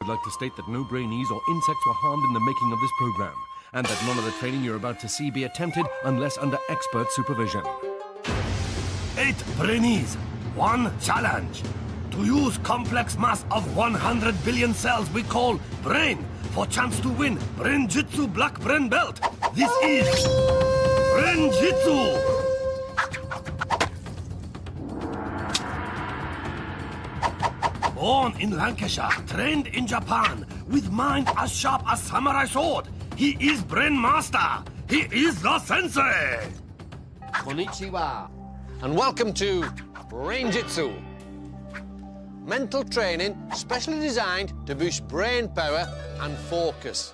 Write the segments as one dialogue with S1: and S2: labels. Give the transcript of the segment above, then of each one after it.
S1: like to state that no Brainees or insects were harmed in the making of this program, and that none of the training you're about to see be attempted unless under expert supervision.
S2: 8 Brainees, 1 challenge. To use complex mass of 100 billion cells we call brain for chance to win Brain-Jitsu Black Brain Belt. This is Brain-Jitsu. Born in Lancashire, trained in Japan, with mind as sharp as samurai sword. He is Brain Master. He is the sensei.
S3: Konnichiwa, and welcome to Brain-Jitsu. Mental training specially designed to boost brain power and focus.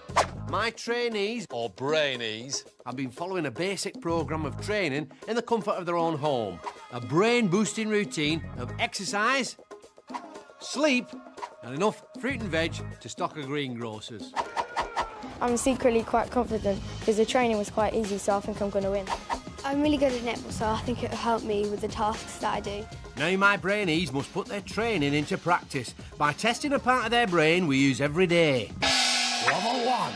S3: My trainees, or Brainees, have been following a basic programme of training in the comfort of their own home. A brain-boosting routine of exercise, sleep, and enough fruit and veg to stock a greengrocer's.
S4: I'm secretly quite confident because the training was quite easy, so I think I'm going to win.
S5: I'm really good at netball, so I think it'll help me with the tasks that I do.
S3: Now my Brainees must put their training into practice by testing a part of their brain we use every day.
S2: Level 1.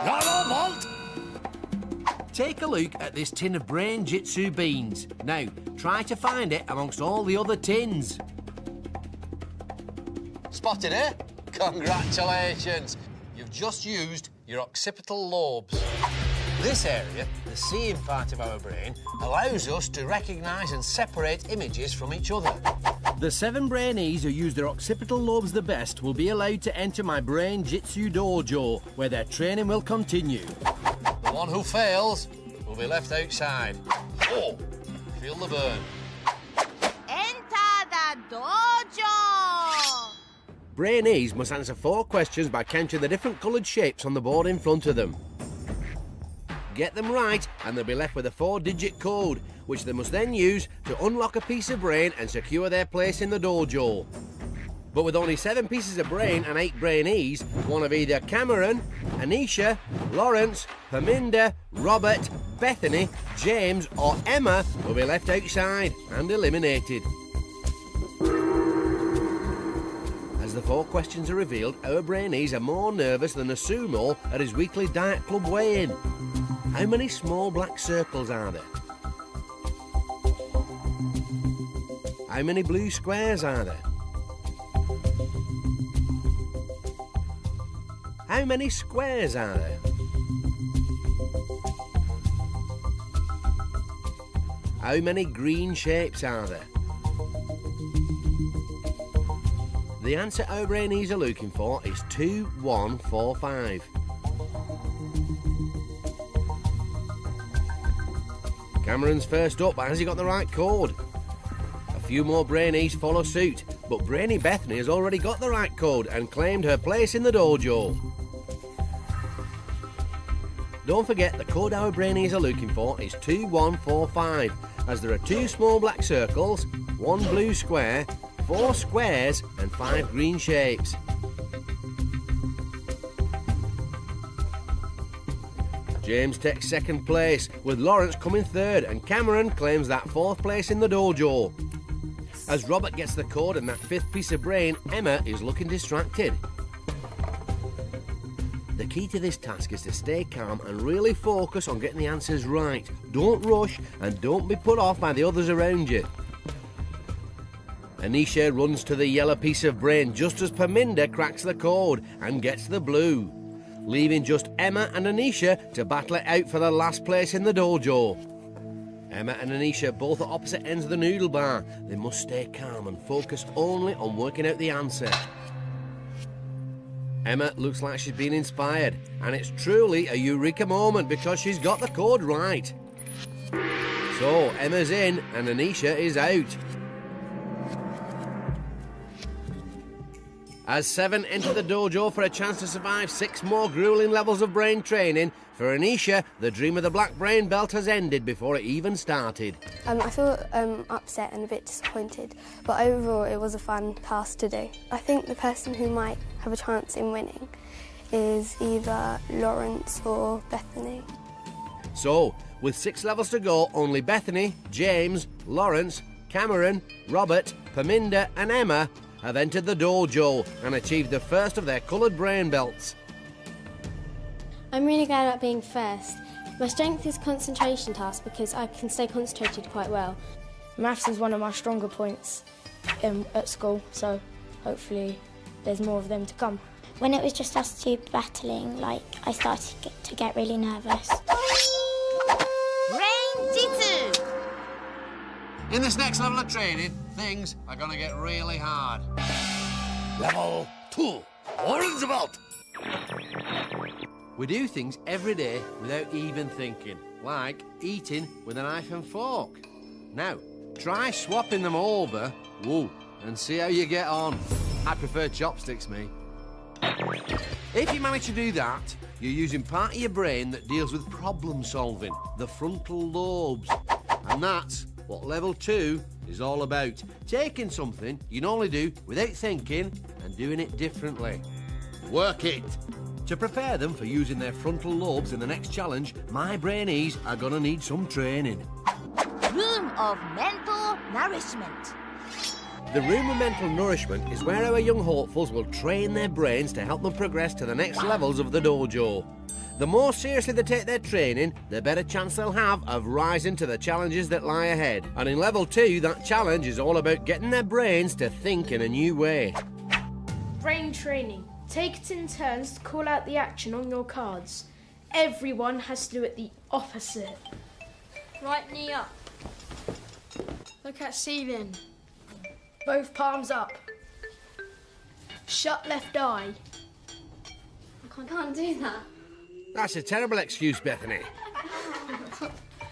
S2: Yellow vault.
S3: Take a look at this tin of Brain-Jitsu beans. Now, try to find it amongst all the other tins. Spotted it? Congratulations! You've just used your occipital lobes. This area, the seeing part of our brain, allows us to recognise and separate images from each other. The 7 Brainees who use their occipital lobes the best will be allowed to enter my Brain-Jitsu dojo, where their training will continue. The one who fails will be left outside. Oh, feel the burn.
S6: Enter the dojo!
S3: Brainees must answer 4 questions by counting the different coloured shapes on the board in front of them. Get them right and they'll be left with a 4-digit code, which they must then use to unlock a piece of brain and secure their place in the dojo. But with only 7 pieces of brain and 8 Brainees, one of either Cameron, Anisha, Laurence, Paminder, Robert, Bethany, James or Emma will be left outside and eliminated. As the 4 questions are revealed, our Brainees are more nervous than a sumo at his weekly diet club weigh-in. How many small black circles are there? How many blue squares are there? How many squares are there? How many green shapes are there? The answer our Brainees are looking for is 2145. Cameron's first up, but has he got the right code? A few more Brainees follow suit, but Brainy Bethany has already got the right code and claimed her place in the dojo. Don't forget the code our Brainees are looking for is 2145, as there are 2 small black circles, 1 blue square, 4 squares and 5 green shapes. James takes 2nd place, with Laurence coming 3rd, and Cameron claims that 4th place in the dojo. As Robert gets the code and that 5th piece of brain, Emma is looking distracted. The key to this task is to stay calm and really focus on getting the answers right. Don't rush and don't be put off by the others around you. Anisha runs to the yellow piece of brain just as Paminder cracks the code and gets the blue, leaving just Emma and Anisha to battle it out for the last place in the dojo. Emma and Anisha both at opposite ends of the noodle bar. They must stay calm and focus only on working out the answer. Emma looks like she's been inspired, and it's truly a eureka moment because she's got the code right. So Emma's in and Anisha is out. As 7 enter the dojo for a chance to survive 6 more gruelling levels of brain training, for Anisha, the dream of the black brain belt has ended before it even started.
S5: I feel upset and a bit disappointed, but overall it was a fun task to do. I think the person who might have a chance in winning is either Laurence or Bethany.
S3: So, with 6 levels to go, only Bethany, James, Laurence, Cameron, Robert, Paminder and Emma have entered the dojo and achieved the first of their coloured brain belts.
S7: I'm really glad about being first. My strength is concentration task because I can stay concentrated quite well.
S4: Maths is one of my stronger points at school, so hopefully there's more of them to come.
S8: When it was just us two battling, I started to get really nervous.
S6: Brain-Jitsu!
S3: In this next level of training, things are going to get really hard.
S2: Level 2. Orange belt.
S3: We do things every day without even thinking, like eating with a knife and fork. Now, try swapping them over, and see how you get on. I prefer chopsticks, me. If you manage to do that, you're using part of your brain that deals with problem solving, the frontal lobes. And that's what level 2 is all about. Taking something you normally do without thinking and doing it differently. Work it. To prepare them for using their frontal lobes in the next challenge, my Brainees are gonna need some training.
S6: Room of mental nourishment.
S3: The room of mental nourishment is where our young hopefuls will train their brains to help them progress to the next levels of the dojo. The more seriously they take their training, the better chance they'll have of rising to the challenges that lie ahead. And in level 2, that challenge is all about getting their brains to think in a new way.
S9: Brain training. Take it in turns to call out the action on your cards. Everyone has to do it the opposite.
S10: Right knee up. Look at ceiling.
S9: Both palms up. Shut left eye.
S7: I can't do that.
S3: That's a terrible excuse, Bethany.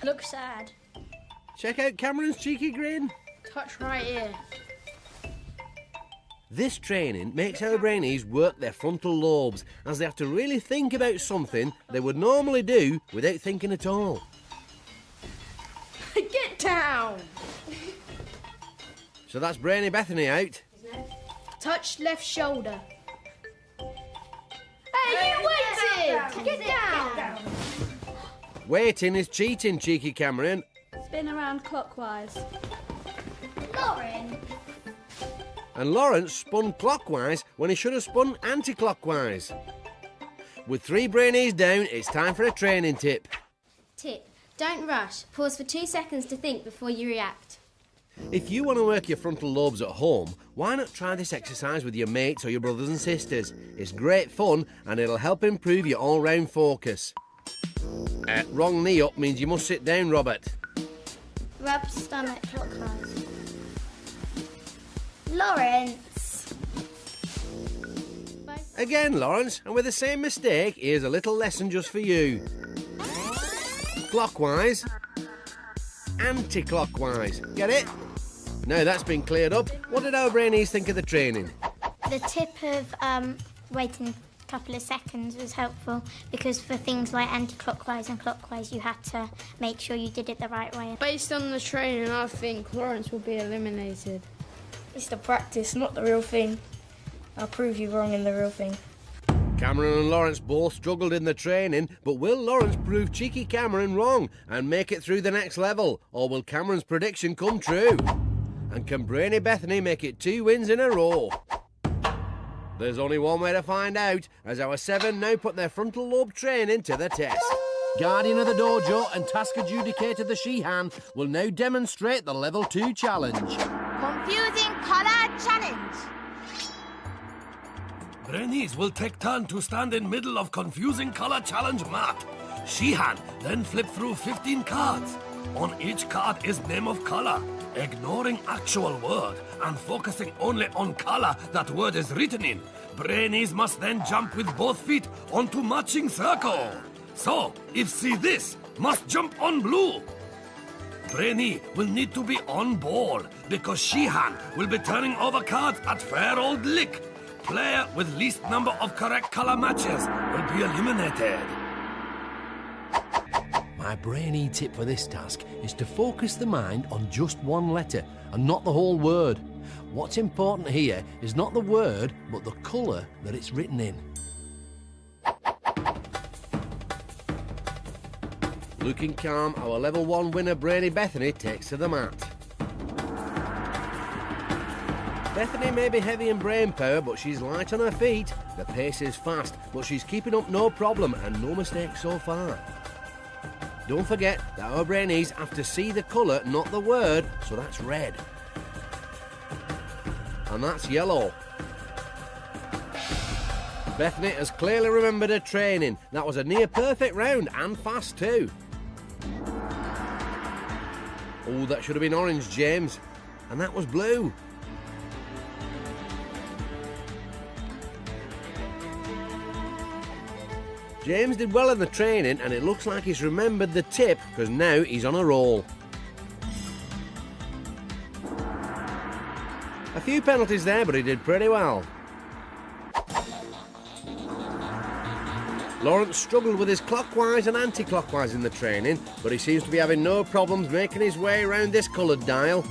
S10: Look sad.
S3: Check out Cameron's cheeky grin.
S10: Touch right ear.
S3: This training makes our Brainees work their frontal lobes, as they have to really think about something they would normally do without thinking at all.
S9: Get down!
S3: So that's Brainy Bethany out.
S9: Touch left shoulder. Hey, you waited! Get down!
S3: Waiting is cheating, cheeky Cameron.
S10: Spin around clockwise.
S8: Lauren!
S3: And Laurence spun clockwise when he should have spun anti-clockwise. With 3 Brainees down, it's time for a training tip.
S7: Tip: don't rush. Pause for 2 seconds to think before you react.
S3: If you want to work your frontal lobes at home, why not try this exercise with your mates or your brothers and sisters? It's great fun and it'll help improve your all-round focus. Wrong knee up means you must sit down, Robert.
S8: Rub stomach clockwise. Laurence!
S3: Again, Laurence, and with the same mistake, here's a little lesson just for you. Clockwise, anti-clockwise. Get it? Now that's been cleared up, what did our Brainees think of the training?
S8: The tip of waiting a couple of seconds was helpful because for things like anti-clockwise and clockwise you had to make sure you did it the right way.
S10: Based on the training, I think Laurence will be eliminated.
S4: It's the practice, not the real thing. I'll prove you wrong in the real thing.
S3: Cameron and Laurence both struggled in the training, but will Laurence prove cheeky Cameron wrong and make it through the next level? Or will Cameron's prediction come true? And can Brainy Bethany make it 2 wins in a row? There's only one way to find out, as our 7 now put their frontal lobe training to the test. Guardian of the dojo and task adjudicator the Shihan will now demonstrate the level 2 challenge.
S6: Confusing color challenge.
S2: Brainees will take turn to stand in middle of confusing color challenge mat. Shihan then flip through 15 cards. On each card is name of color. Ignoring actual word and focusing only on color that word is written in, Brainees must then jump with both feet onto matching circle. So, if see this, must jump on blue. Brainy will need to be on ball because Shihan will be turning over cards at fair old lick. Player with least number of correct color matches will be eliminated. My Brainy tip for this task is to focus the mind on just one letter and not the whole word. What's important here is not the word, but the colour that it's written in. Looking calm, our level 1 winner Brainy Bethany takes to the mat.
S3: Bethany may be heavy in brain power, but she's light on her feet. The pace is fast, but she's keeping up no problem and no mistakes so far. Don't forget that our Brainees have to see the colour, not the word, so that's red. And that's yellow. Bethany has clearly remembered her training. That was a near perfect round and fast too. Oh, that should have been orange, James. And that was blue. James did well in the training and it looks like he's remembered the tip because now he's on a roll. A few penalties there, but he did pretty well. Laurence struggled with his clockwise and anti-clockwise in the training, but he seems to be having no problems making his way around this coloured dial.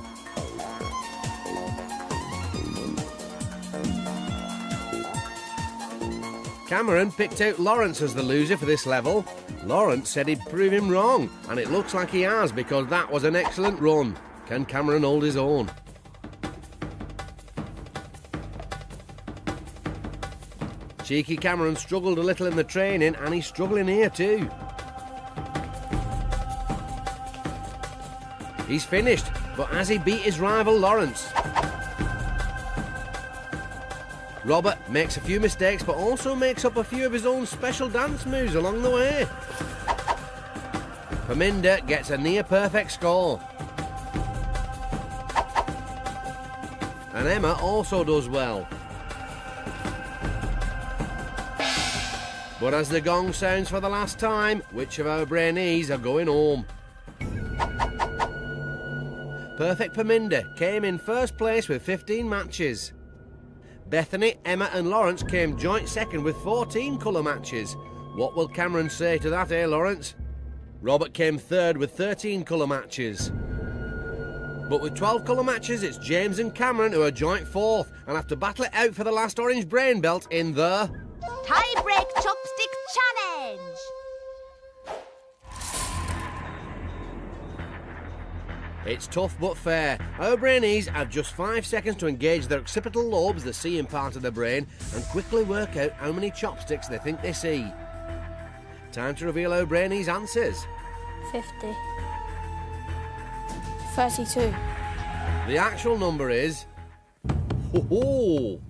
S3: Cameron picked out Laurence as the loser for this level. Laurence said he'd prove him wrong, and it looks like he has because that was an excellent run. Can Cameron hold his own? Cheeky Cameron struggled a little in the training and he's struggling here too. He's finished, but has he beat his rival Laurence? Robert makes a few mistakes but also makes up a few of his own special dance moves along the way. Paminder gets a near perfect score. And Emma also does well. But as the gong sounds for the last time, which of our Brainees are going home? Perfect Paminder came in first place with 15 matches. Bethany, Emma and Laurence came joint second with 14 colour matches. What will Cameron say to that, Laurence? Robert came third with 13 colour matches. But with 12 colour matches, it's James and Cameron who are joint fourth and have to battle it out for the last orange brain belt in the...
S6: Tie-break chopstick challenge!
S3: It's tough but fair. Our Brainees have just 5 seconds to engage their occipital lobes, the seeing part of the brain, and quickly work out how many chopsticks they think they see. Time to reveal our Brainees' answers.
S4: 50. 32.
S3: The actual number is... Ho-ho!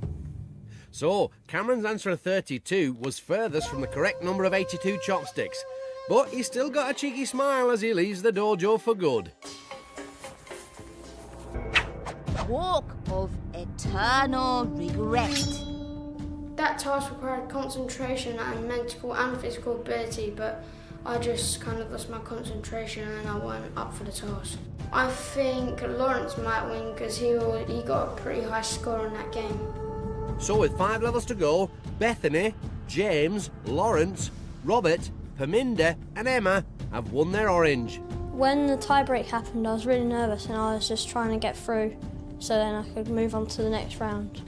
S3: So, Cameron's answer of 32 was furthest from the correct number of 82 chopsticks. But he's still got a cheeky smile as he leaves the dojo for good.
S6: Walk of eternal regret.
S10: That task required concentration and mental and physical ability, but I just kind of lost my concentration and I went up for the task. I think Laurence might win because he got a pretty high score on that game.
S3: So with 5 levels to go, Bethany, James, Laurence, Robert, Paminder and Emma have won their orange.
S7: When the tie-break happened, I was really nervous and I was just trying to get through so then I could move on to the next round.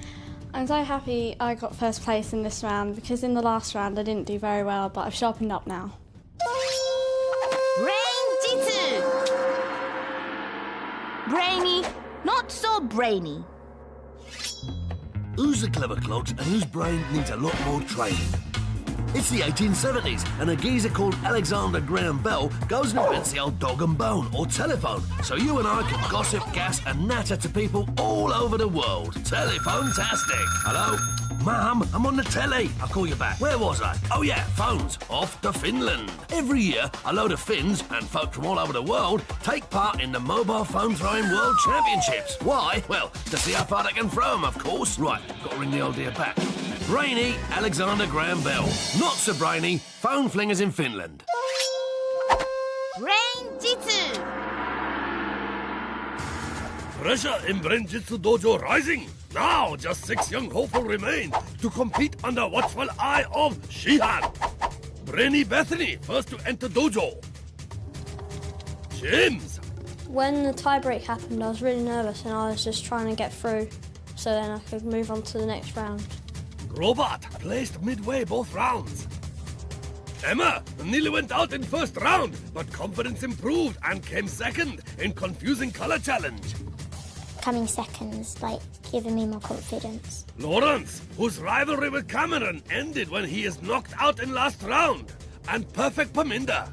S11: I'm so happy I got first place in this round because in the last round I didn't do very well, but I've sharpened up now.
S6: Brain-Jitsu! Brainy, not so brainy.
S2: Who's the clever clogs and whose brain needs a lot more training? It's the 1870s, and a geezer called Alexander Graham Bell goes and invents the old dog and bone, or telephone, so you and I can gossip, gas and natter to people all over the world. Telephone-tastic. Hello? Mum, I'm on the telly. I'll call you back. Where was I? Oh yeah, phones. Off to Finland. Every year, a load of Finns and folk from all over the world take part in the Mobile Phone Throwing World Championships. Why? Well, to see how far they can throw them, of course. Right, got to ring the old dear back. Brainy Alexander Graham Bell. Not so brainy, phone flingers in Finland.
S6: Brain-Jitsu!
S2: Pressure in Brain-Jitsu dojo rising. Now, just 6 young hopeful remain to compete under watchful eye of Shihan. Brainy Bethany, first to enter dojo. James.
S7: When the tie-break happened, I was really nervous and I was just trying to get through so then I could move on to the next round.
S2: Robot placed midway both rounds. Emma nearly went out in first round, but confidence improved and came second in confusing color challenge.
S8: coming seconds, like giving me more confidence.
S2: Laurence, whose rivalry with Cameron ended when he is knocked out in last round. And perfect Paminder.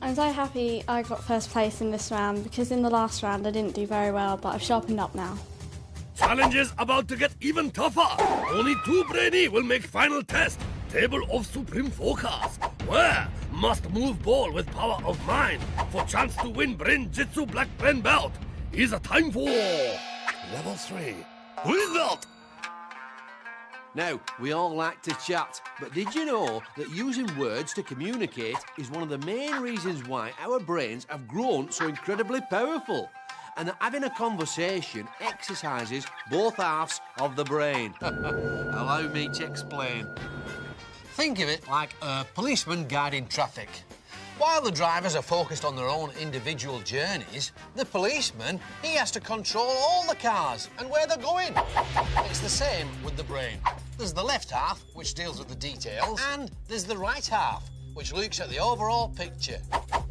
S11: I'm so happy I got first place in this round because in the last round I didn't do very well, but I've sharpened up now.
S2: Challenge is about to get even tougher. Only 2 Brainees will make final test. Table of Supreme Focus. Where must move ball with power of mind for chance to win Brain-Jitsu Black Brain Belt. Is a time for level 3. Result.
S3: Now, we all like to chat, but did you know that using words to communicate is one of the main reasons why our brains have grown so incredibly powerful? And that having a conversation exercises both halves of the brain. Allow me to explain. Think of it like a policeman guiding traffic. While the drivers are focused on their own individual journeys, the policeman, he has to control all the cars and where they're going. It's the same with the brain. There's the left half, which deals with the details, and there's the right half, which looks at the overall picture.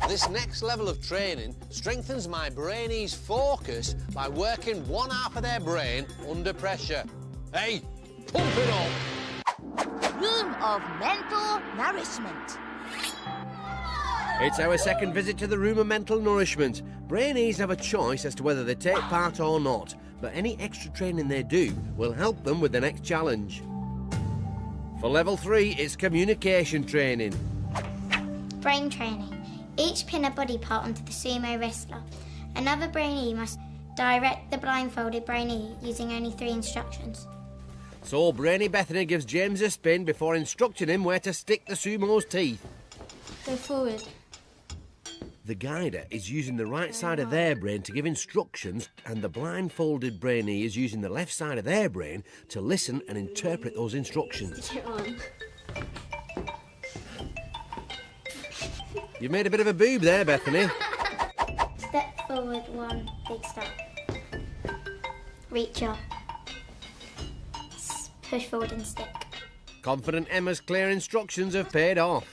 S3: This next level of training strengthens my Brainees' focus by working one half of their brain under pressure. Hey, pump it up!
S6: Room of mental nourishment.
S3: It's our second visit to the room of mental nourishment. Brainees have a choice as to whether they take part or not, but any extra training they do will help them with the next challenge. For level 3, it's communication training.
S8: Brain training. Each pin a body part onto the sumo wrestler. Another Brainee must direct the blindfolded Brainee using only 3 instructions.
S3: So Brainy Bethany gives James a spin before instructing him where to stick the sumo's teeth.
S7: Go forward.
S3: The guider is using the right side of their brain to give instructions, and the blindfolded Brainee is using the left side of their brain to listen and interpret those instructions.
S7: Get on.
S3: You made a bit of a boob there, Bethany.
S8: Step forward 1, big step. Reach up. Push forward and stick.
S3: Confident Emma's clear instructions have paid off.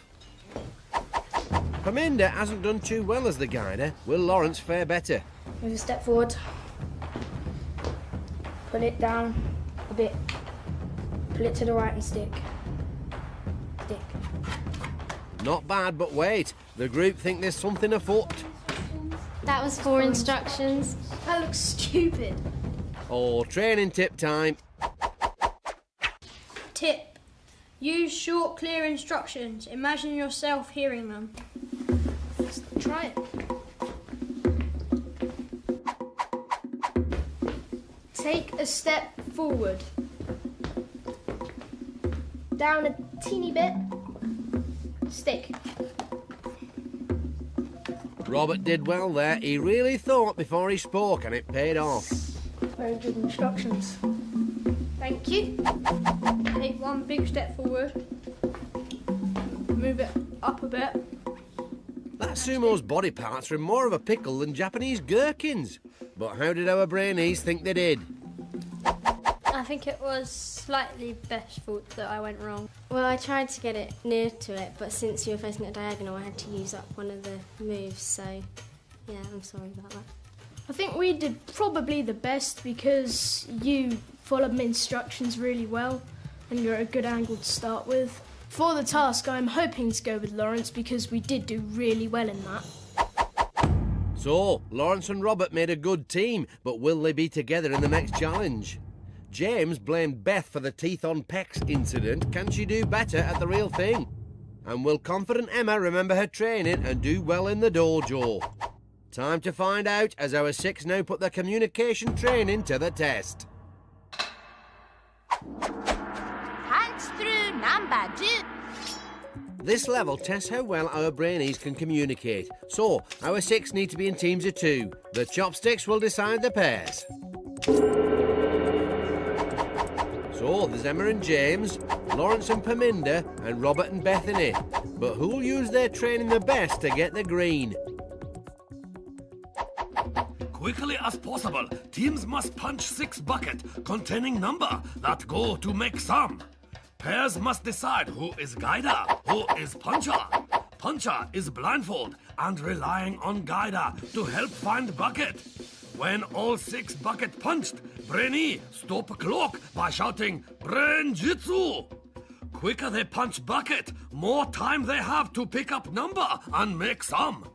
S3: Paminder hasn't done too well as the guider. Will Laurence fare better?
S9: Move a step forward. Pull it down a bit. Pull it to the right and stick. Stick.
S3: Not bad, but wait. The group think there's something afoot.
S7: That was 4 instructions.
S9: That looks stupid.
S3: Oh, training tip time.
S9: Tip. Use short, clear instructions. Imagine yourself hearing them. Let's try it. Take a step forward. Down a teeny bit. Stick.
S3: Robert did well there. He really thought before he spoke, and it paid off.
S9: Very good instructions. Thank you. Take 1 big step forward. Move it up a bit.
S3: That sumo's body parts are in more of a pickle than Japanese gherkins. But how did our Brainees think they did?
S9: I think it was slightly Beth's fault that I went wrong.
S7: Well, I tried to get it near to it, but since you were facing it diagonal, I had to use up one of the moves, so yeah, I'm sorry about that.
S9: I think we did probably the best because you followed my instructions really well and you're at a good angle to start with. For the task, I'm hoping to go with Laurence because we did do really well in that.
S3: So, Laurence and Robert made a good team, but will they be together in the next challenge? James blamed Beth for the teeth on pecs incident. Can she do better at the real thing? And will confident Emma remember her training and do well in the dojo? Time to find out as our 6 now put their communication training to the test.
S6: Punch through number 2.
S3: This level tests how well our Brainees can communicate. So, our 6 need to be in teams of 2. The chopsticks will decide the pairs. So, there's Emma and James, Laurence and Paminder, and Robert and Bethany. But who'll use their training the best to get the green?
S2: Quickly as possible, teams must punch 6 buckets containing number that go to make sum. Pairs must decide who is guider, who is puncher. Puncher is blindfold and relying on guider to help find bucket. When all 6 bucket punched, Brainee stop clock by shouting Brain-Jitsu. Quicker they punch bucket, more time they have to pick up number and make sum.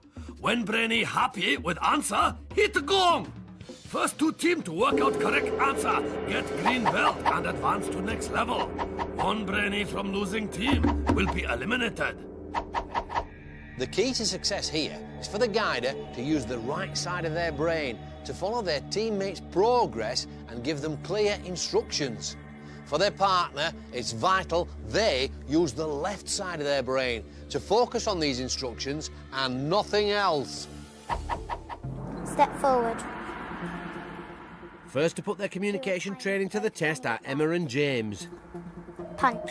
S2: When Brainee happy with answer, hit gong. First 2 team to work out correct answer get green belt and advance to next level. One Brainee from losing team will be eliminated.
S3: The key to success here is for the guider to use the right side of their brain to follow their teammates' progress and give them clear instructions. For their partner, it's vital they use the left side of their brain to focus on these instructions and nothing else.
S8: Step forward.
S3: First to put their communication training to the test are Emma and James.
S8: Punch.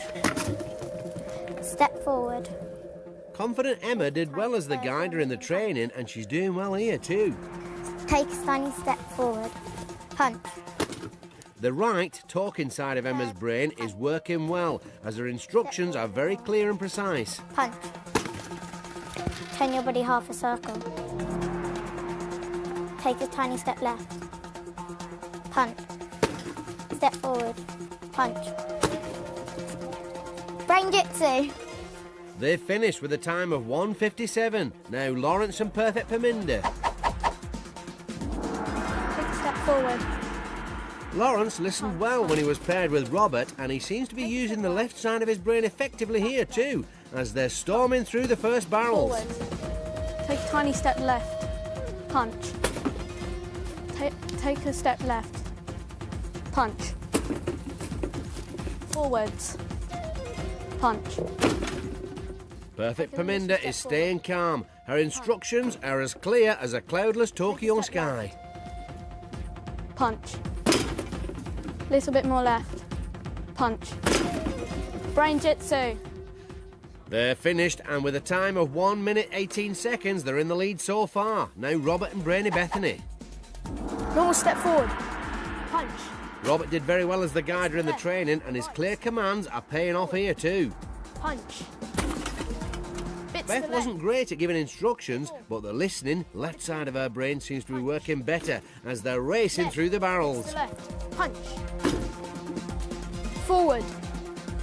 S8: Step forward.
S3: Confident Emma did well as the guider in the training, and she's doing well here too.
S8: Take a tiny step forward. Punch.
S3: The right talking side of Emma's brain is working well, as her instructions are very clear and precise.
S8: Punch. Turn your body half a circle. Take a tiny step left. Punch. Step forward. Punch. Brain-Jitsu.
S3: They've finished with a time of 1:57. Now Laurence and Perfect Paminder.
S7: Take a step forward.
S3: Laurence listened well when he was paired with Robert, and he seems to be using the left side of his brain effectively here too, as they're storming through the first barrels.
S11: Forward. Take a tiny step left. Punch. Take a step left. Punch. Forwards. Punch.
S3: Perfect Paminder is staying calm. Her instructions are as clear as a cloudless Tokyo sky.
S11: Punch. Little bit more left. Punch. Brain-Jitsu.
S3: They're finished, and with a time of 1 minute 18 seconds, they're in the lead so far. Now Robert and Brainy Bethany.
S9: Normal step forward. Punch.
S3: Robert did very well as the guider in the training, and his clear commands are paying off here too.
S9: Punch.
S3: Beth wasn't great at giving instructions, but the listening left side of her brain seems to be working better as they're racing through the barrels.
S9: Left. Punch. Forward.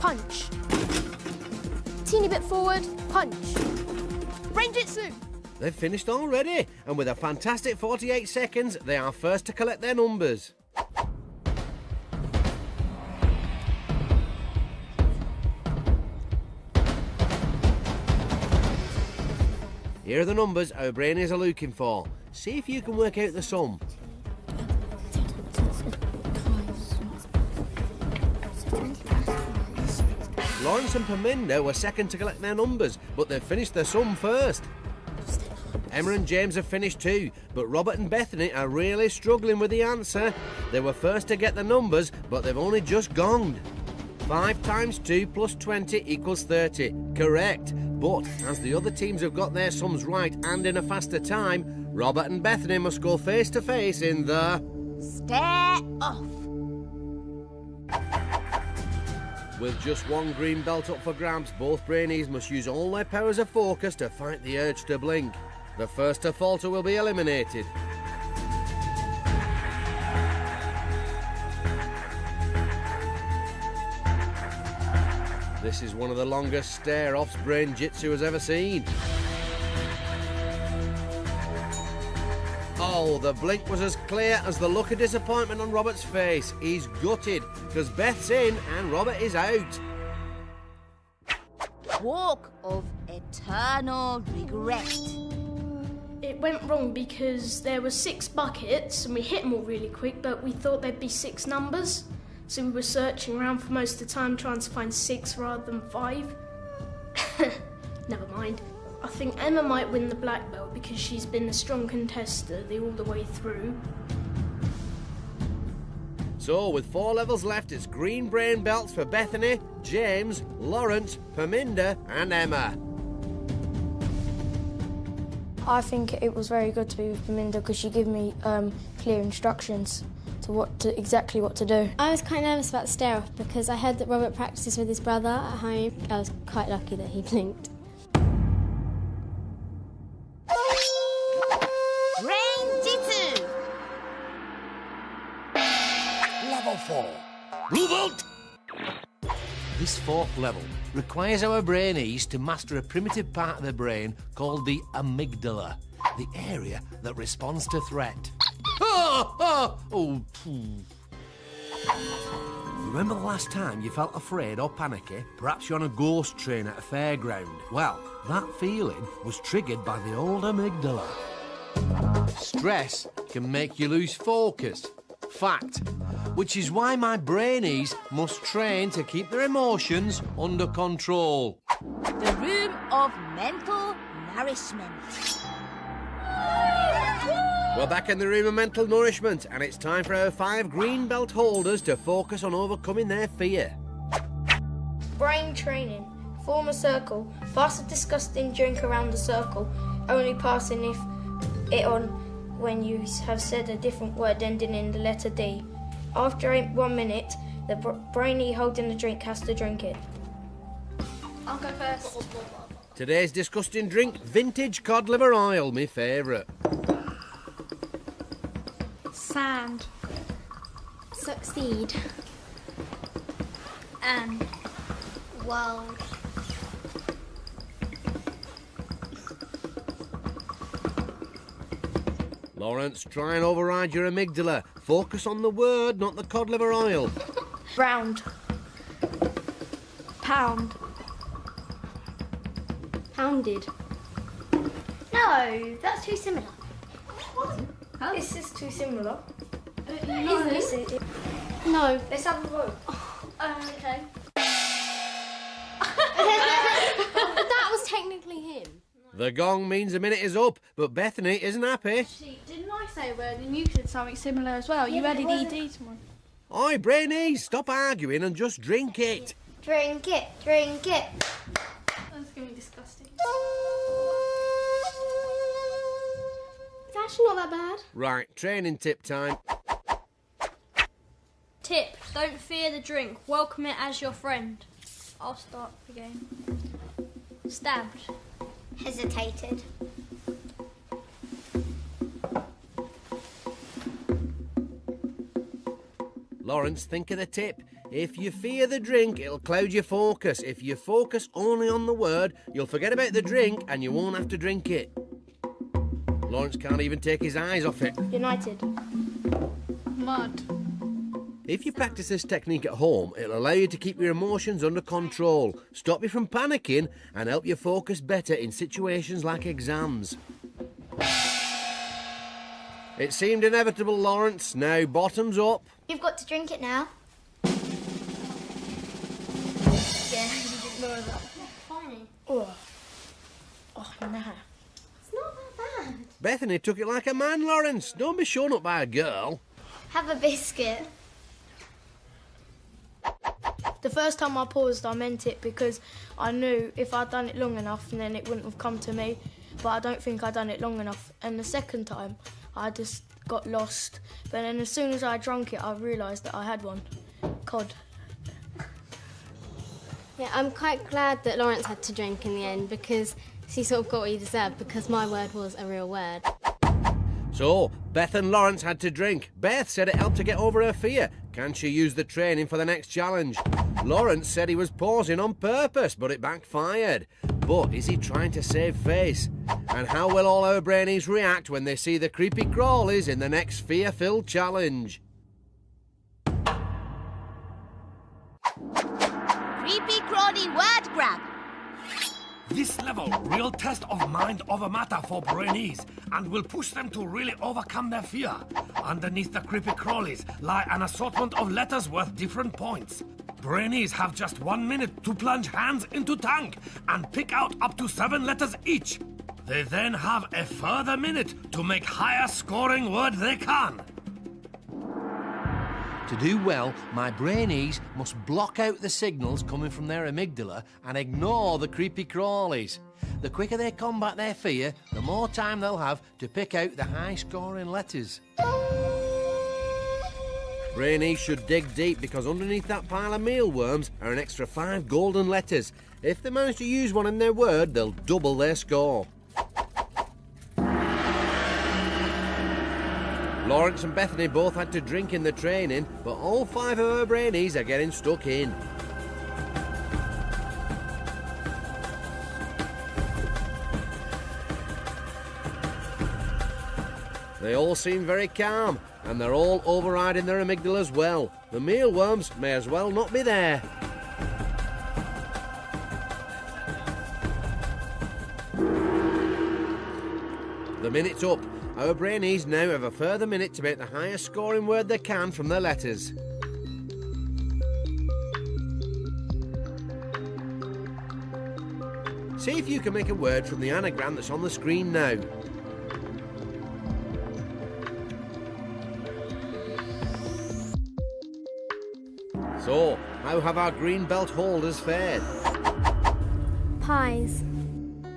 S9: Punch. Teeny bit forward. Punch. Brain-Jitsu.
S3: They've finished already, and with a fantastic 48 seconds, they are first to collect their numbers. Here are the numbers our Brainees are looking for. See if you can work out the sum. Laurence and Paminder were second to collect their numbers, but they've finished their sum first. Emma and James have finished too, but Robert and Bethany are really struggling with the answer. They were first to get the numbers, but they've only just gonged. 5 times 2 plus 20 equals 30. Correct. But as the other teams have got their sums right and in a faster time, Robert and Bethany must go face to face in the...
S6: Stare off.
S3: With just 1 green belt up for grabs, both Brainees must use all their powers of focus to fight the urge to blink. The first to falter will be eliminated. This is one of the longest stare-offs Brain-Jitsu has ever seen. Oh, the blink was as clear as the look of disappointment on Robert's face. He's gutted, because Beth's in and Robert is out.
S6: Walk of eternal regret.
S9: It went wrong because there were 6 buckets and we hit them all really quick, but we thought there'd be 6 numbers. So we were searching around for most of the time trying to find 6 rather than 5. Never mind. I think Emma might win the black belt because she's been a strong contester all the way through.
S3: So, with 4 levels left, it's green brain belts for Bethany, James, Laurence, Paminder and Emma.
S4: I think it was very good to be with Paminder because she gave me clear instructions to exactly what to do.
S7: I was quite nervous about the stare-off because I heard that Robert practices with his brother at home. I was quite lucky that he blinked.
S6: Brain-Jitsu.
S2: 4. Blue Bolt!
S3: This fourth level requires our Brainees to master a primitive part of the brain called the amygdala, the area that responds to threat. Remember the last time you felt afraid or panicky? Perhaps you're on a ghost train at a fairground. Well, that feeling was triggered by the old amygdala. Stress can make you lose focus. Fact. Which is why my Brainees must train to keep their emotions under control.
S6: The room of mental nourishment.
S3: We're back in the room of mental nourishment, and it's time for our 5 green belt holders to focus on overcoming their fear.
S4: Brain training. Form a circle. Pass a disgusting drink around the circle, only passing it on when you have said a different word ending in the letter D. After 1 minute, the brainee holding the drink has to drink it.
S10: I'll go first.
S3: Today's disgusting drink, vintage cod liver oil, my favourite.
S11: Sand. Succeed. And
S8: World.
S3: Laurence, try and override your amygdala. Focus on the word, not the cod liver oil.
S4: Round.
S11: pound. Pounded.
S8: No, that's too similar.
S4: This is too similar.
S11: No. No.
S4: Let's have a vote.
S11: Okay. That was technically him.
S3: The gong means a minute is up, but Bethany isn't happy.
S11: Didn't I say a word and you said something similar as well? You added ED to mine.
S3: Oi, Brainees, stop arguing and just drink it.
S8: Drink it, drink it.
S11: That's going to be disgusting. It's actually not that bad.
S3: Right, training tip time.
S12: Tip, don't fear the drink. Welcome it as your friend. I'll start the game. Stabbed.
S8: Hesitated.
S3: Laurence, think of the tip. If you fear the drink, it'll cloud your focus. If you focus only on the word, you'll forget about the drink and you won't have to drink it. Laurence can't even take his eyes off it.
S4: United.
S11: Mud.
S3: If you practice this technique at home, it'll allow you to keep your emotions under control, stop you from panicking, and help you focus better in situations like exams. It seemed inevitable, Laurence. Now, bottoms up.
S8: You've got to drink it now.
S4: Yeah, you didn't know that.
S8: Funny.
S4: Oh, no.
S8: It's not that bad.
S3: Bethany took it like a man, Laurence. Don't be shown up by a girl.
S8: Have a biscuit.
S4: The first time I paused, I meant it because I knew if I'd done it long enough, then it wouldn't have come to me. But I don't think I'd done it long enough. And the second time, I just got lost. But then as soon as I drank it, I realised that I had one. Cod.
S7: Yeah, I'm quite glad that Laurence had to drink in the end because he sort of got what he deserved because my word was a real word.
S3: So, Beth and Laurence had to drink. Beth said it helped to get over her fear. Can she use the training for the next challenge? Laurence said he was pausing on purpose, but it backfired. But is he trying to save face? And how will all our Brainees react when they see the creepy crawlies in the next fear-filled challenge?
S6: Creepy crawly word grab.
S2: This level, real test of mind over matter for Brainees, and will push them to really overcome their fear. Underneath the creepy crawlies lie an assortment of letters worth different points. Brainees have just 1 minute to plunge hands into tank and pick out up to 7 letters each. They then have a further minute to make higher scoring word they can.
S3: To do well, my Brainees must block out the signals coming from their amygdala and ignore the creepy crawlies. The quicker they combat their fear, the more time they'll have to pick out the high-scoring letters. Brainees should dig deep because underneath that pile of mealworms are an extra 5 golden letters. If they manage to use one in their word, they'll double their score. Laurence and Bethany both had to drink in the training, but all 5 of our Brainees are getting stuck in. They all seem very calm, and they're all overriding their amygdala as well. The mealworms may as well not be there. The minute's up. Our Brainees now have a further minute to make the highest scoring word they can from their letters. See if you can make a word from the anagram that's on the screen now. So, how have our green belt holders fared?
S5: Pies.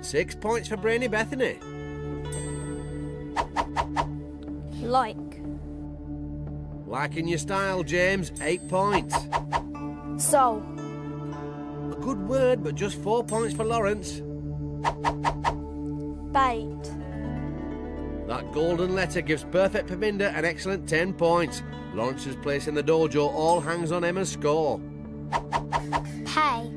S3: 6 points for Brainy Bethany.
S5: Like.
S3: Liking your style, James. 8 points.
S5: So.
S3: A good word, but just 4 points for Laurence.
S5: Bait.
S3: That golden letter gives perfect Paminder an excellent 10 points. Laurence's place in the dojo all hangs on Emma's score.
S8: Pay.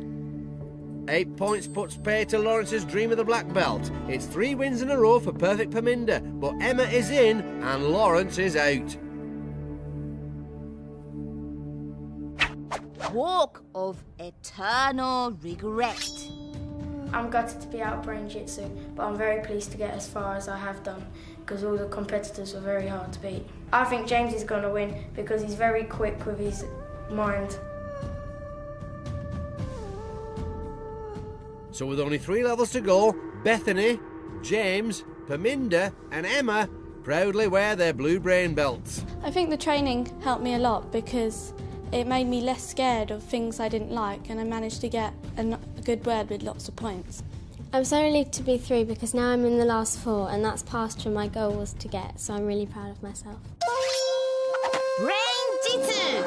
S3: 8 points puts pay to Laurence's dream of the black belt. It's 3 wins in a row for perfect Paminder, but Emma is in and Laurence is out.
S6: Walk of eternal regret.
S10: I'm gutted to be out of Brain-Jitsu, but I'm very pleased to get as far as I have done, because all the competitors were very hard to beat. I think James is going to win because he's very quick with his mind.
S3: So with only 3 levels to go, Bethany, James, Paminder and Emma proudly wear their blue brain belts.
S11: I think the training helped me a lot because it made me less scared of things I didn't like, and I managed to get a good word with lots of points.
S7: I'm so relieved to be through because now I'm in the last 4 and that's past where my goal was to get, so I'm really proud of myself.
S6: Brain-Jitsu.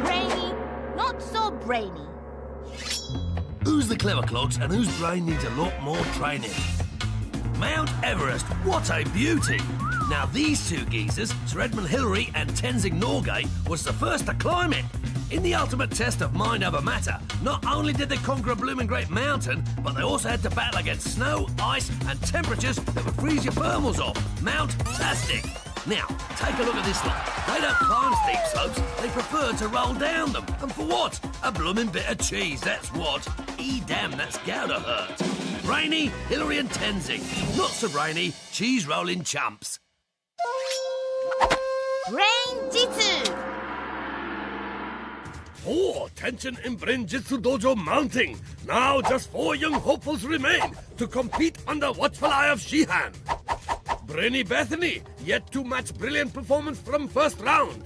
S6: Brainy, not so brainy.
S2: Who's the clever clogs and whose brain needs a lot more training? Mount Everest, what a beauty! Now these 2 geezers, Sir Edmund Hillary and Tenzing Norgay, was the first to climb it. In the ultimate test of mind over matter, not only did they conquer a blooming great mountain, but they also had to battle against snow, ice and temperatures that would freeze your thermals off. Mount-tastic. Now, take a look at this lot. They don't climb steep slopes, they prefer to roll down them. And for what? A blooming bit of cheese, that's what. Damn, that's Gouda hurt. Brainy, Hillary and Tenzing. Not so brainy, cheese-rolling chumps.
S6: Brain-Jitsu.
S2: Oh, tension in Brain-Jitsu Dojo mounting. Now just 4 young hopefuls remain to compete under watchful eye of Shihan. Brainy Bethany, yet to match brilliant performance from first round.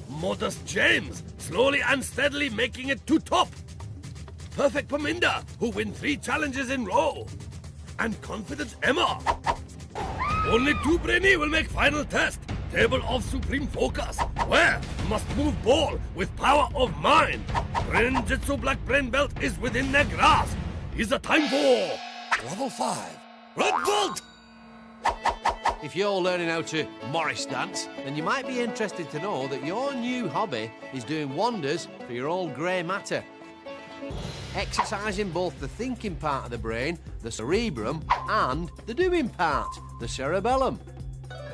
S2: Modest James, slowly and steadily making it to top. Perfect Paminder, who win 3 challenges in row. And confident Emma. Only 2 Brainy will make final test. Table of supreme focus, where must move ball with power of mind. Brain-Jitsu black brain belt is within their grasp. Is the time for level 5. Red belt!
S3: If you're learning how to Morris dance, then you might be interested to know that your new hobby is doing wonders for your old grey matter. Exercising both the thinking part of the brain, the cerebrum, and the doing part, the cerebellum.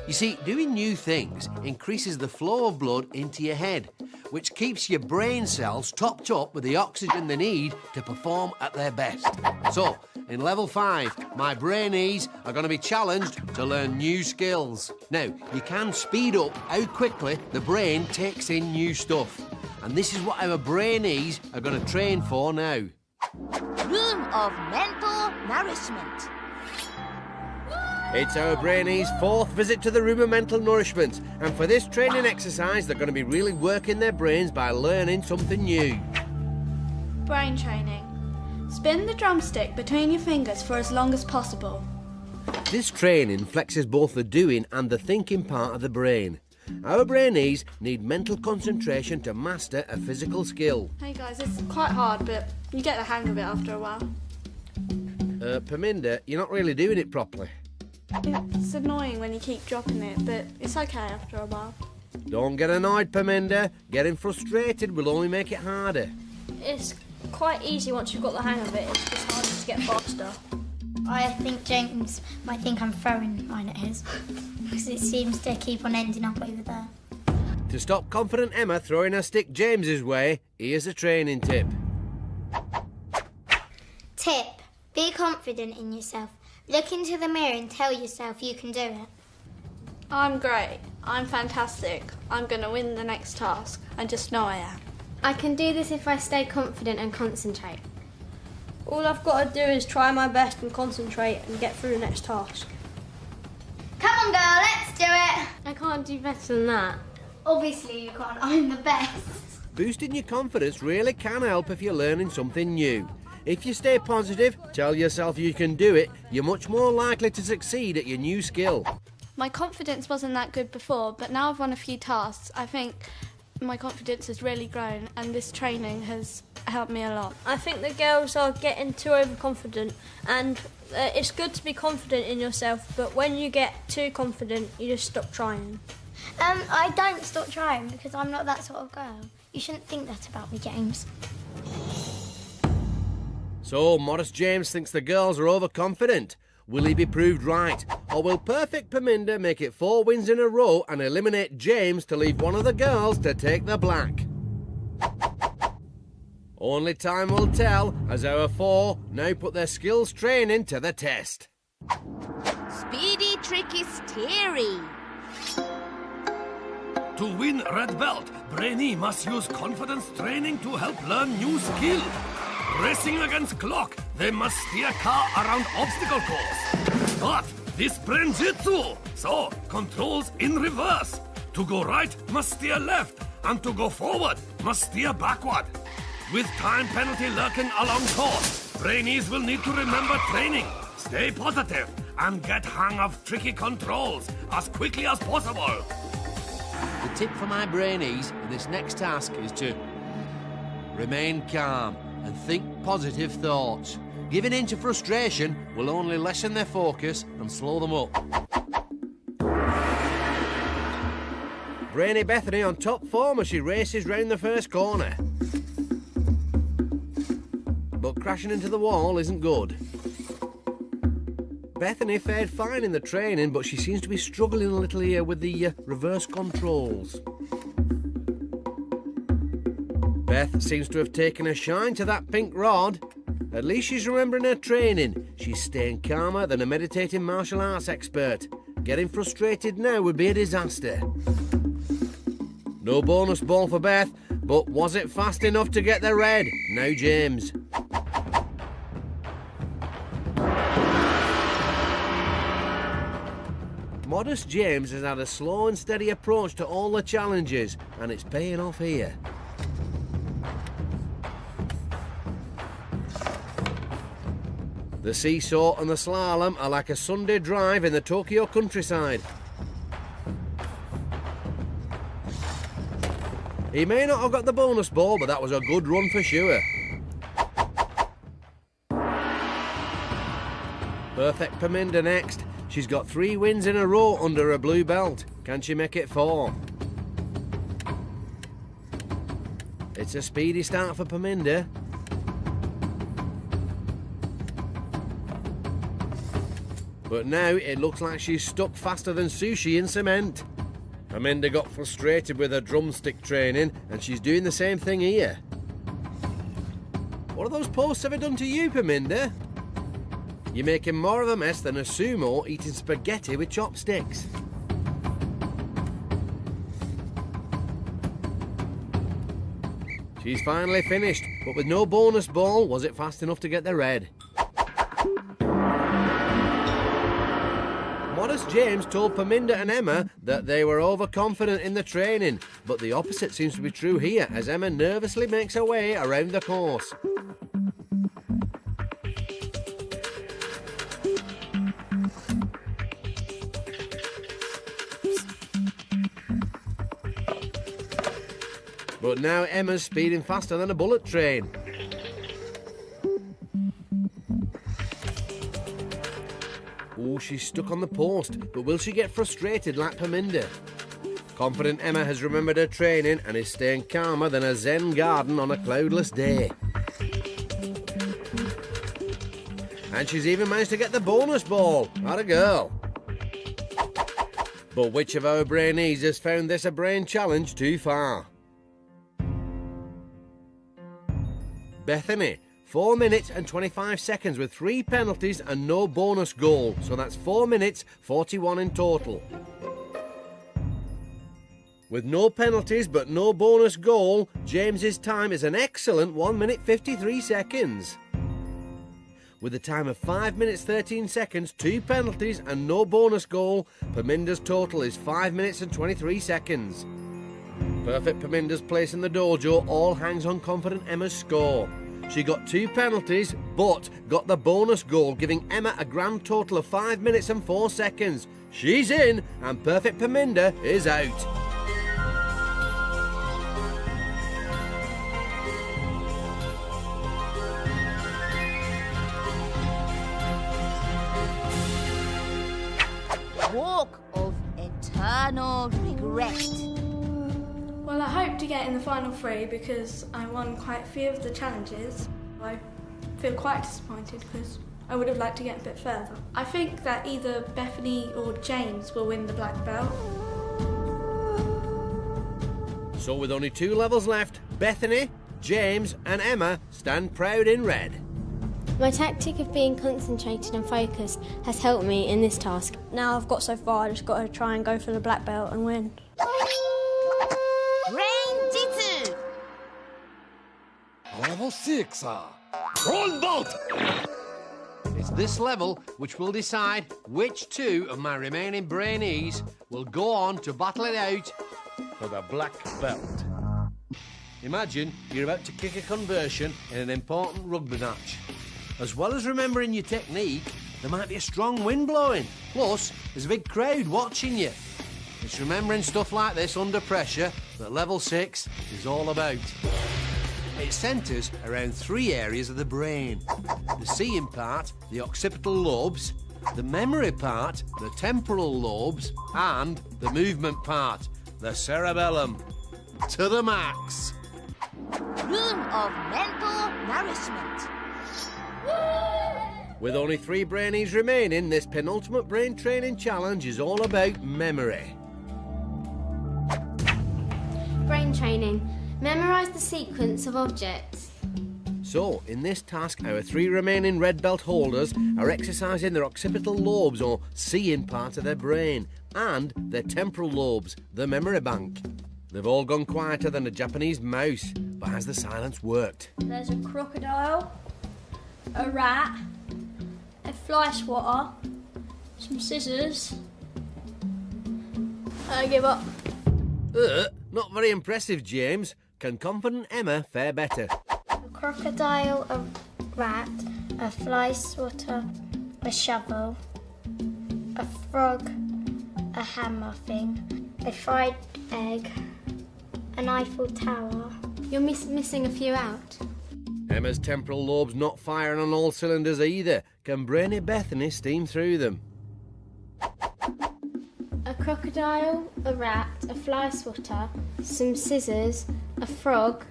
S3: You see, doing new things increases the flow of blood into your head, which keeps your brain cells topped up with the oxygen they need to perform at their best. So, in level 5, my Brainees are going to be challenged to learn new skills. Now, you can speed up how quickly the brain takes in new stuff. And this is what our Brainees are going to train for now.
S6: Room of mental nourishment.
S3: It's our Brainees' 4th visit to the room of mental nourishment, and for this training exercise they're going to be really working their brains by learning something new.
S11: Brain training. Spin the drumstick between your fingers for as long as possible.
S3: This training flexes both the doing and the thinking part of the brain. Our Brainees need mental concentration to master a physical skill.
S11: Hey guys, it's quite hard, but you get the hang of it after a while.
S3: Paminder, you're not really doing it properly.
S11: It's annoying when you keep dropping it, but it's okay after a while.
S3: Don't get annoyed, Paminder. Getting frustrated will only make it harder.
S12: It's quite easy once you've got the hang of it. It's just harder to get faster.
S8: I think James might think I'm throwing mine at his, because it seems to keep on ending up over there.
S3: To stop confident Emma throwing her stick James's way, here's a training tip.
S8: Tip: be confident in yourself. Look into the mirror and tell yourself you can do it.
S11: I'm great. I'm fantastic. I'm going to win the next task. I just know I am.
S7: I can do this if I stay confident and concentrate.
S12: All I've got to do is try my best and concentrate and get through the next task.
S8: Come on, girl, let's do it.
S7: I can't do better than that.
S8: Obviously you can't. I'm the best.
S3: Boosting your confidence really can help if you're learning something new. If you stay positive, tell yourself you can do it, you're much more likely to succeed at your new skill.
S11: My confidence wasn't that good before, but now I've won a few tasks. I think my confidence has really grown, and this training has helped me a lot.
S12: I think the girls are getting too overconfident, and it's good to be confident in yourself, but when you get too confident, you just stop trying.
S8: I don't stop trying because I'm not that sort of girl. You shouldn't think that about me, James.
S3: So, Modest James thinks the girls are overconfident. Will he be proved right? Or will perfect Paminder make it 4 wins in a row and eliminate James to leave one of the girls to take the black? Only time will tell as our 4 now put their skills training to the test.
S6: Speedy, tricky, steery.
S2: To win red belt, Brainee must use confidence training to help learn new skill. Racing against clock, they must steer car around obstacle course. But this Brain-Jitsu, so controls in reverse. To go right, must steer left, and to go forward, must steer backward. With time penalty lurking along course, Brainees will need to remember training, stay positive, and get hang of tricky controls as quickly as possible.
S3: The tip for my Brainees in this next task is to remain calm and think positive thoughts. Giving in to frustration will only lessen their focus and slow them up. Brainy Bethany on top form as she races round the first corner. But crashing into the wall isn't good. Bethany fared fine in the training, but she seems to be struggling a little here with the reverse controls. Beth seems to have taken a shine to that pink rod. At least she's remembering her training. She's staying calmer than a meditating martial arts expert. Getting frustrated now would be a disaster. No bonus ball for Beth, but was it fast enough to get the red? Now James. Modest James has had a slow and steady approach to all the challenges, and it's paying off here. The seesaw and the slalom are like a Sunday drive in the Tokyo countryside. He may not have got the bonus ball, but that was a good run for sure. Perfect Paminder next. She's got 3 wins in a row under her blue belt. Can she make it 4? It's a speedy start for Paminder. But now it looks like she's stuck faster than sushi in cement. Paminder got frustrated with her drumstick training, and she's doing the same thing here. What have those posts ever done to you, Paminder? You're making more of a mess than a sumo eating spaghetti with chopsticks. She's finally finished, but with no bonus ball, was it fast enough to get the red? Modest James told Paminder and Emma that they were overconfident in the training, but the opposite seems to be true here as Emma nervously makes her way around the course. But now Emma's speeding faster than a bullet train. Oh, she's stuck on the post, but will she get frustrated like Paminder? Confident Emma has remembered her training and is staying calmer than a Zen garden on a cloudless day. And she's even managed to get the bonus ball. What a girl. But which of our Brainees has found this a brain challenge too far? Bethany, 4 minutes and 25 seconds with 3 penalties and no bonus goal. So that's 4 minutes, 41 in total. With no penalties but no bonus goal, James's time is an excellent 1 minute 53 seconds. With a time of 5 minutes 13 seconds, 2 penalties and no bonus goal, Paminder's total is 5 minutes and 23 seconds. Perfect Paminder's place in the dojo all hangs on confident Emma's score. She got 2 penalties, but got the bonus goal, giving Emma a grand total of 5 minutes and 4 seconds. She's in, and Perfect Paminder is out.
S6: Walk of eternal regret.
S11: Well, I hope to get in the final 3 because I won quite a few of the challenges. I feel quite disappointed because I would have liked to get a bit further. I think that either Bethany or James will win the black belt.
S3: So with only 2 levels left, Bethany, James and Emma stand proud in red.
S7: My tactic of being concentrated and focused has helped me in this task.
S12: Now I've got so far, I just got to try and go for the black belt and win.
S6: Brain-Jitsu.
S2: Level 6, roll boat!
S3: It's this level which will decide which 2 of my remaining Brainees will go on to battle it out for the black belt. Imagine you're about to kick a conversion in an important rugby match. As well as remembering your technique, there might be a strong wind blowing. Plus, there's a big crowd watching you. It's remembering stuff like this under pressure that level 6 is all about. It centres around 3 areas of the brain. The seeing part, the occipital lobes, the memory part, the temporal lobes, and the movement part, the cerebellum. To the max.
S6: Room of mental nourishment.
S3: With only 3 Brainees remaining, this penultimate brain training challenge is all about memory.
S7: Brain training. Memorise the sequence of objects.
S3: So, in this task, our 3 remaining red belt holders are exercising their occipital lobes, or seeing part of their brain, and their temporal lobes, the memory bank. They've all gone quieter than a Japanese mouse, but has the silence worked?
S12: There's a crocodile, a rat, a fly swatter, some scissors. I give up.
S3: Not very impressive, James. Can confident Emma fare better?
S8: A crocodile, a rat, a fly swatter, a shovel, a frog, a hammer thing, a fried egg, an Eiffel Tower.
S7: You're missing a few out.
S3: Emma's temporal lobe's not firing on all cylinders either. Can brainy Bethany steam through them?
S7: A crocodile, a rat, a fly swatter, some scissors, a frog,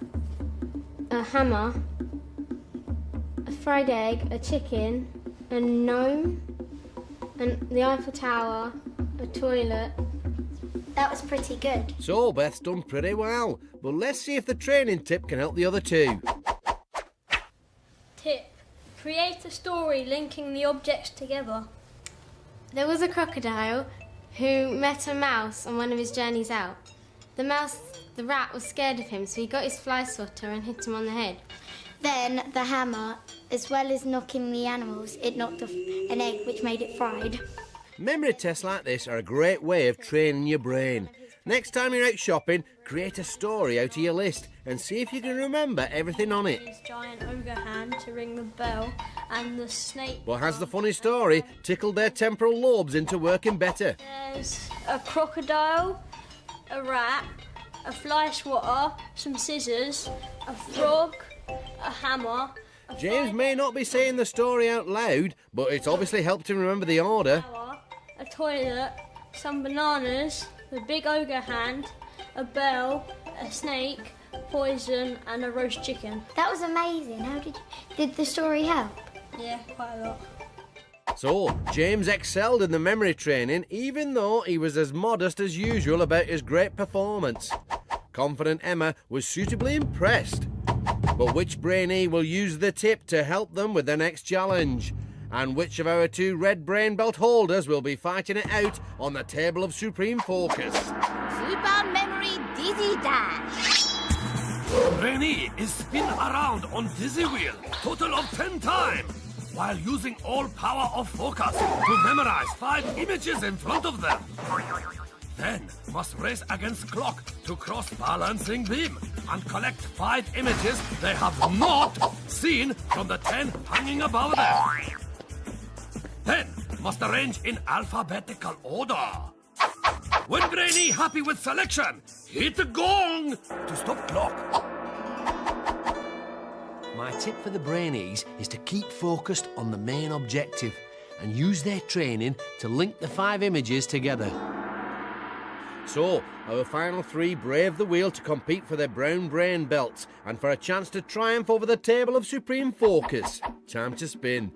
S7: a hammer, a fried egg, a chicken, a gnome, and the Eiffel Tower, a toilet.
S8: That was pretty good.
S3: So, Beth's done pretty well. But let's see if the training tip can help the other 2.
S12: Tip. Create a story linking the objects together.
S7: There was a crocodile who met a mouse on one of his journeys out. The rat was scared of him, so he got his fly swatter and hit him on the head.
S8: Then the hammer, as well as knocking the animals, it knocked off an egg which made it fried.
S3: Memory tests like this are a great way of training your brain. Next time you're out shopping, create a story out of your list and see if you can remember everything on it.
S12: His giant ogre hand to ring the bell, and the snake.
S3: But has the funny story tickled their temporal lobes into working better?
S12: There's a crocodile, a rat, a fly swatter, some scissors, a frog, a hammer,
S3: James may not be saying the story out loud, but it's obviously helped him remember the order.
S12: A toilet, some bananas, the big ogre hand, a bell, a snake, poison, and a roast chicken.
S8: That was amazing. Did the story help?
S12: Yeah, quite a lot.
S3: So, James excelled in the memory training, even though he was as modest as usual about his great performance. Confident Emma was suitably impressed. But which Brainee will use the tip to help them with the next challenge? And which of our two red brain belt holders will be fighting it out on the table of supreme focus?
S6: Super Memory Dizzy Dash.
S2: Brainee is spin around on dizzy wheel, total of 10 times, while using all power of focus to memorize 5 images in front of them. Then must race against clock to cross balancing beam and collect 5 images they have not seen from the 10 hanging above them. Then must arrange in alphabetical order. When Brainee happy with selection, hit the gong to stop clock.
S3: My tip for the Brainees is to keep focused on the main objective and use their training to link the 5 images together. So, our final 3 brave the wheel to compete for their brown brain belts and for a chance to triumph over the table of supreme focus. Time to spin.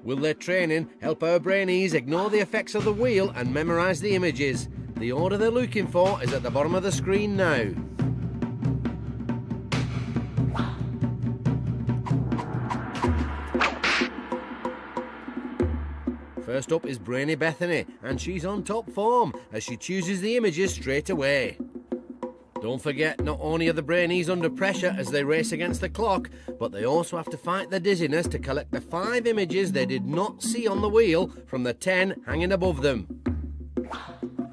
S3: Will their training help our Brainees ignore the effects of the wheel and memorise the images? The order they're looking for is at the bottom of the screen now. First up is Brainy Bethany, and she's on top form as she chooses the images straight away. Don't forget, not only are the Brainees under pressure as they race against the clock, but they also have to fight the dizziness to collect the 5 images they did not see on the wheel from the 10 hanging above them.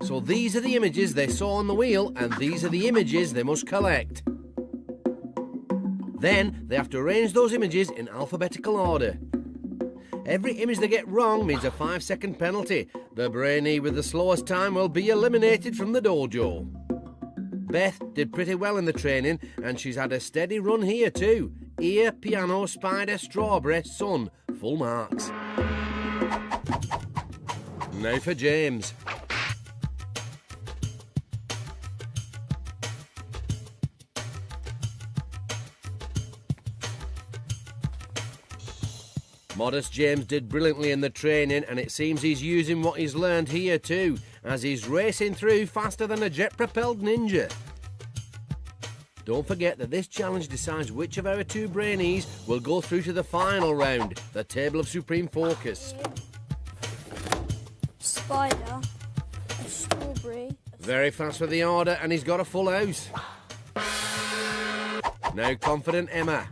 S3: So these are the images they saw on the wheel, and these are the images they must collect. Then they have to arrange those images in alphabetical order. Every image they get wrong means a 5-second penalty. The Brainee with the slowest time will be eliminated from the dojo. Beth did pretty well in the training, and she's had a steady run here too. Ear, piano, spider, strawberry, sun. Full marks. Now for James. Modest James did brilliantly in the training, and it seems he's using what he's learned here too, as he's racing through faster than a jet-propelled ninja. Don't forget that this challenge decides which of our 2 Brainees will go through to the final round, the table of supreme focus.
S12: Spider, a strawberry.
S3: Very fast for the order, and he's got a full house. Now confident Emma.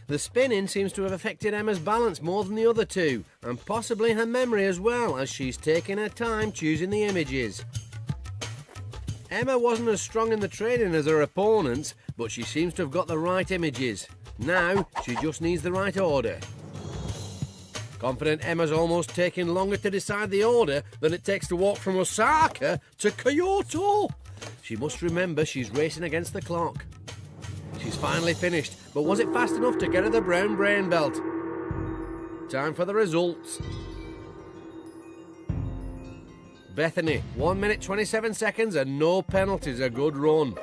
S3: The spinning seems to have affected Emma's balance more than the other 2, and possibly her memory as well, as she's taking her time choosing the images. Emma wasn't as strong in the training as her opponents, but she seems to have got the right images. Now, she just needs the right order. Confident Emma's almost taking longer to decide the order than it takes to walk from Osaka to Kyoto. She must remember she's racing against the clock. She's finally finished, but was it fast enough to get her the brown brain belt? Time for the results. Bethany, 1 minute 27 seconds and no penalties, a good run.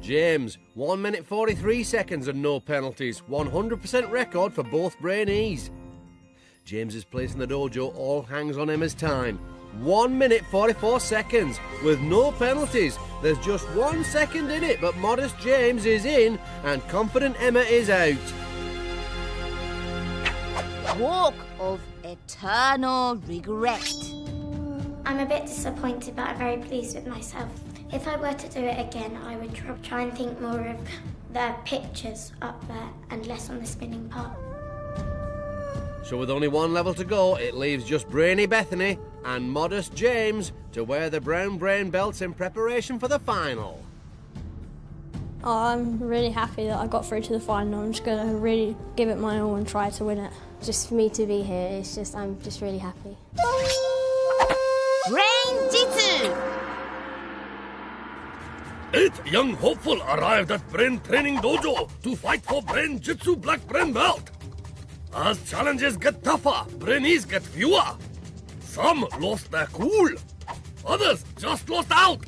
S3: James, 1 minute 43 seconds and no penalties, 100% record for both Brainees. James's place in the dojo all hangs on Emma's time. 1 minute 44 seconds with no penalties. There's just 1 second in it, but modest James is in and confident Emma is out.
S6: Walk of Eternal Regret.
S8: I'm a bit disappointed, but I'm very pleased with myself. If I were to do it again, I would try and think more of the pictures up there and less on the spinning part.
S3: So with only 1 level to go, it leaves just Brainy Bethany and modest James to wear the brown brain belts in preparation for the final.
S12: Oh, I'm really happy that I got through to the final. I'm just going to really give it my all and try to win it.
S5: Just for me to be here, I'm just really happy.
S2: young hopeful arrived at Brain Training Dojo to fight for Brain-Jitsu Black Brain Belt. As challenges get tougher, Brainees get fewer. Some lost their cool. Others just lost out.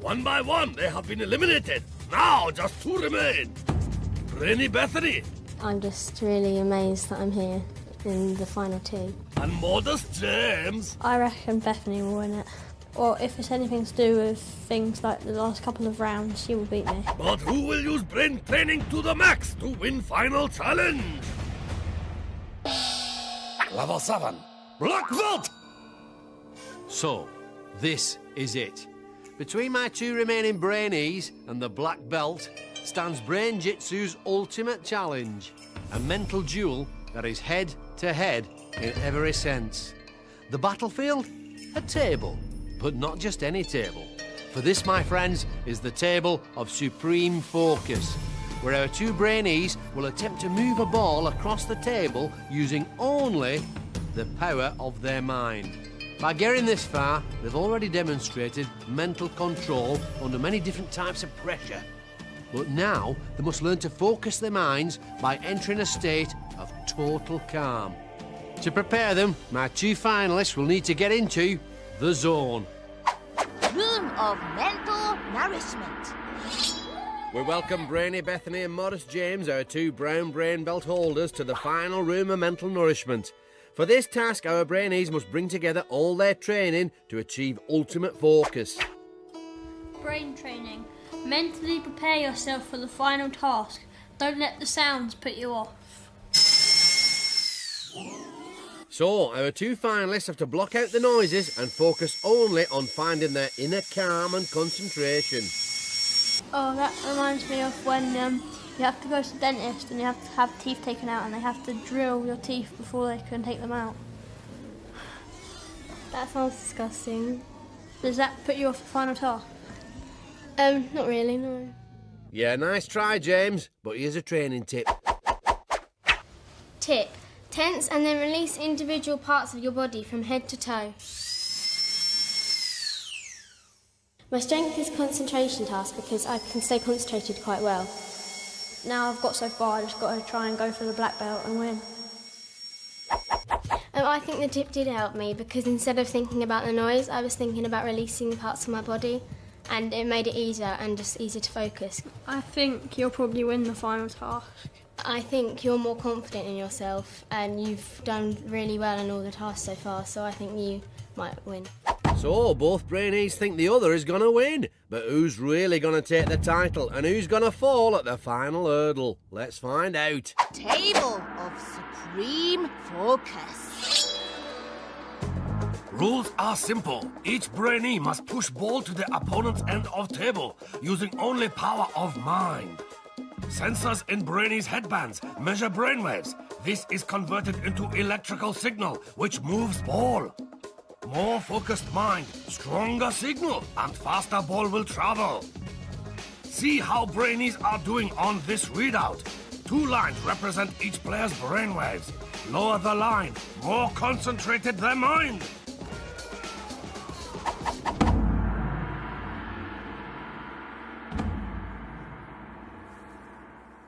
S2: One by one, they have been eliminated. Now just 2 remain. Brainy Bethany.
S7: I'm just really amazed that I'm here in the final 2.
S2: And Modest James.
S12: I reckon Bethany will win it. Or if it's anything to do with things like the last couple of rounds, she will beat me.
S2: But who will use brain training to the max to win final challenge? Level 7, Black Belt!
S3: So, this is it. Between my 2 remaining Brainees and the Black Belt stands Brain-Jitsu's ultimate challenge. A mental duel that is head-to-head in every sense. The battlefield? A table. But not just any table. For this, my friends, is the table of supreme focus, where our 2 Brainees will attempt to move a ball across the table using only the power of their mind. By getting this far, they've already demonstrated mental control under many different types of pressure. But now, they must learn to focus their minds by entering a state of total calm. To prepare them, my 2 finalists will need to get into the zone.
S6: Room of mental nourishment.
S3: We welcome Brainy Bethany and Modest James, our 2 brown brain belt holders, to the final room of mental nourishment. For this task, our Brainees must bring together all their training to achieve ultimate focus.
S12: Brain training. Mentally prepare yourself for the final task. Don't let the sounds put you off.
S3: So, our 2 finalists have to block out the noises and focus only on finding their inner calm and concentration.
S12: Oh, that reminds me of when you have to go to the dentist and you have to have teeth taken out and they have to drill your teeth before they can take them out.
S7: That sounds disgusting.
S12: Does that put you off the final task?
S7: Not really, no.
S3: Yeah, nice try, James, but here's a training tip.
S10: Tip. Tense and then release individual parts of your body from head to toe.
S7: My strength is concentration task because I can stay concentrated quite well.
S12: Now I've got so far, I just got to try and go for the black belt and win.
S10: I think the tip did help me because instead of thinking about the noise, I was thinking about releasing the parts of my body, and it made it easier and just easier to focus.
S12: I think you'll probably win the final task.
S10: I think you're more confident in yourself and you've done really well in all the tasks so far, so I think you might win.
S3: So, both Brainees think the other is going to win. But who's really going to take the title and who's going to fall at the final hurdle? Let's find out.
S6: Table of supreme focus.
S2: Rules are simple. Each Brainee must push ball to the opponent's end of table using only power of mind. Sensors in Brainees' headbands measure brainwaves. This is converted into electrical signal, which moves ball. More focused mind, stronger signal, and faster ball will travel. See how Brainees are doing on this readout. 2 lines represent each player's brainwaves. Lower the line, more concentrated their mind.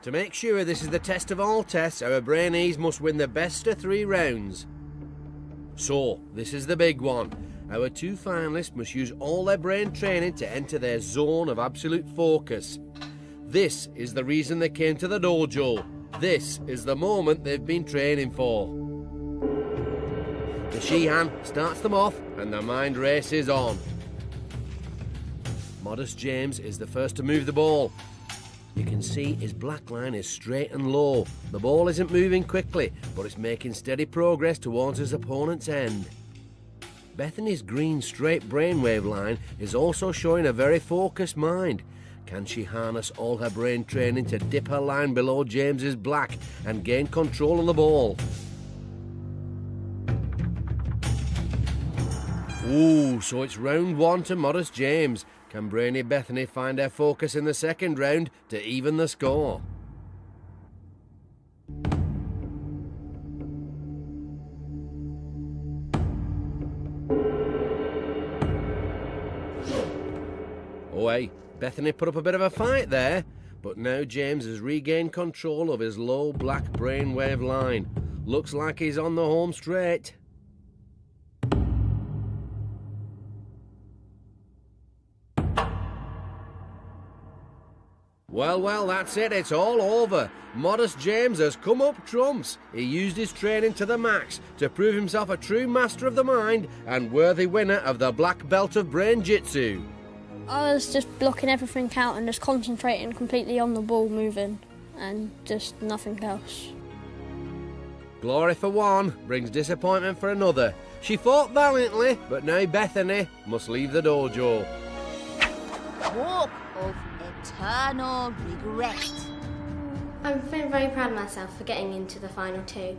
S3: To make sure this is the test of all tests, our Brainees must win the best of 3 rounds. So, this is the big one. Our 2 finalists must use all their brain training to enter their zone of absolute focus. This is the reason they came to the dojo. This is the moment they've been training for. The Shihan starts them off and the mind races on. Modest James is the first to move the ball. You can see his black line is straight and low. The ball isn't moving quickly, but it's making steady progress towards his opponent's end. Bethany's green straight brainwave line is also showing a very focused mind. Can she harness all her brain training to dip her line below James's black and gain control of the ball? Ooh, so it's round 1 to Modest James. Can Brainy Bethany find her focus in the second round to even the score? Oh hey, Bethany put up a bit of a fight there, but now James has regained control of his low black brainwave line. Looks like he's on the home straight. Well, that's it. It's all over. Modest James has come up trumps. He used his training to the max to prove himself a true master of the mind and worthy winner of the black belt of Brain-Jitsu.
S12: I was just blocking everything out and just concentrating completely on the ball moving and just nothing else.
S3: Glory for one brings disappointment for another. She fought valiantly, but now Bethany must leave the dojo.
S6: Walk of eternal regret.
S7: I'm feeling very proud of myself for getting into the final two.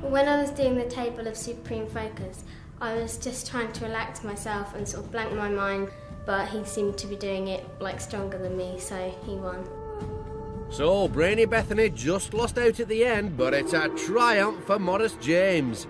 S7: When I was doing the table of supreme focus, I was just trying to relax myself and sort of blank my mind, but he seemed to be doing it like stronger than me, so he won.
S3: So, Brainy Bethany just lost out at the end, but it's a triumph for Modest James.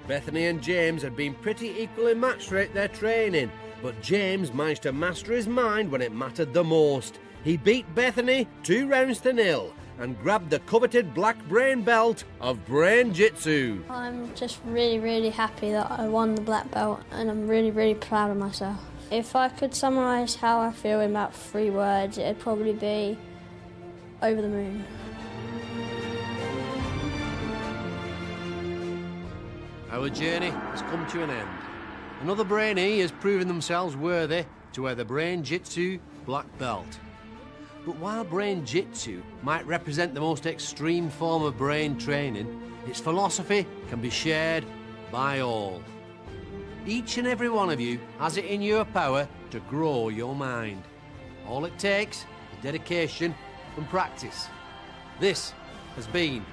S3: Bethany and James had been pretty equally matched throughout their training, but James managed to master his mind when it mattered the most. He beat Bethany 2 rounds to 0 and grabbed the coveted black brain belt of Brain-Jitsu.
S12: I'm just really, really happy that I won the black belt, and I'm really, really proud of myself. If I could summarise how I feel in about 3 words, it'd probably be over the moon.
S3: Our journey has come to an end. Another Brainee has proven themselves worthy to wear the Brain-Jitsu black belt. But while Brain-Jitsu might represent the most extreme form of brain training, its philosophy can be shared by all. Each and every one of you has it in your power to grow your mind. All it takes is dedication and practice. This has been